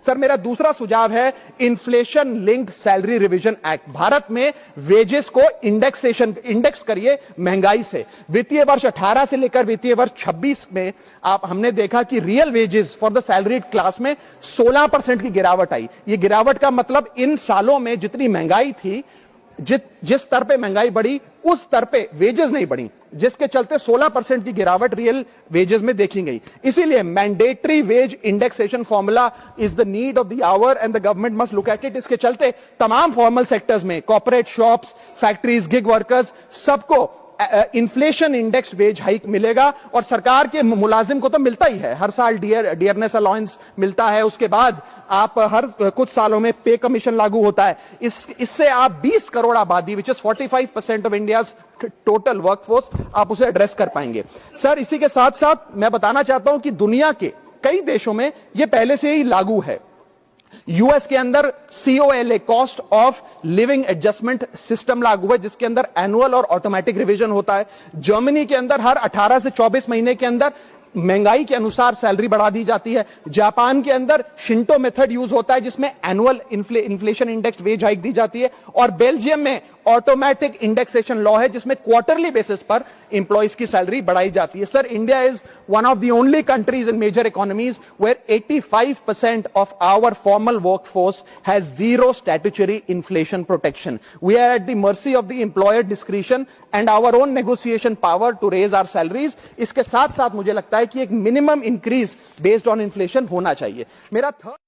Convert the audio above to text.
Sir मेरा दूसरा सुझाव है inflation linked salary revision act. Bharat में वेजेस को इंडेक्स करिए महंगाई से। वित्तीय वर्ष 18 से लेकर वित्तीय वर्ष 26 में हमने देखा कि real wages for the salaried class में 16% की गिरावट आई। ये गिरावट का मतलब इन सालों में जितनी महंगाई थी, जिस स्तर पे महंगाई बढ़ी उस स्तर पे वेजेस नहीं बढ़ी, जिसके चलते 16% की गिरावट रियल वेजेस में देखी गई। इसीलिए mandatory wage indexation formula is the need of the hour and the government must look at it. इसके चलते तमाम फॉर्मल सेक्टर्स में corporate shops, factories, gig workers सबको इन्फ्लेशन इंडेक्स वेज हाइक मिलेगा। और सरकार के मुलाजिम को तो मिलता ही है, हर साल डियरनेस अलाउंस मिलता है। उसके बाद आप हर कुछ सालों में पे कमीशन लागू होता है। इससे आप 20 करोड़ आबादी, which is 45% of India's total workforce, आप उसे एड्रेस कर पाएंगे। सर इसी के साथ साथ मैं बताना चाहता हूं कि दुनिया के कई देशों में यह पहले से ही लागू है। यूएस के अंदर COLA, cost of living adjustment system लागू है, जिसके अंदर एनुअल और ऑटोमेटिक रिवीजन होता है। जर्मनी के अंदर हर 18 से 24 महीने के अंदर महंगाई के अनुसार सैलरी बढ़ा दी जाती है। जापान के अंदर शिंटो मेथड यूज होता है, जिसमें annual inflation index wage hike दी जाती है। और बेल्जियम में ऑटोमेटिक इंडेक्सेशन लॉ है, जिसमें क्वार्टरली बेसिस पर इंप्लॉइज की सैलरी बढ़ाई जाती है। Sir India is one of the only countries in major economies where 85% of our formal workforce has zero statutory inflation protection. We are at the mercy of the employer discretion and our own negotiation power to raise our salaries. इसके साथ साथ मुझे लगता है कि एक minimum increase based on inflation होना चाहिए। मेरा थर्ड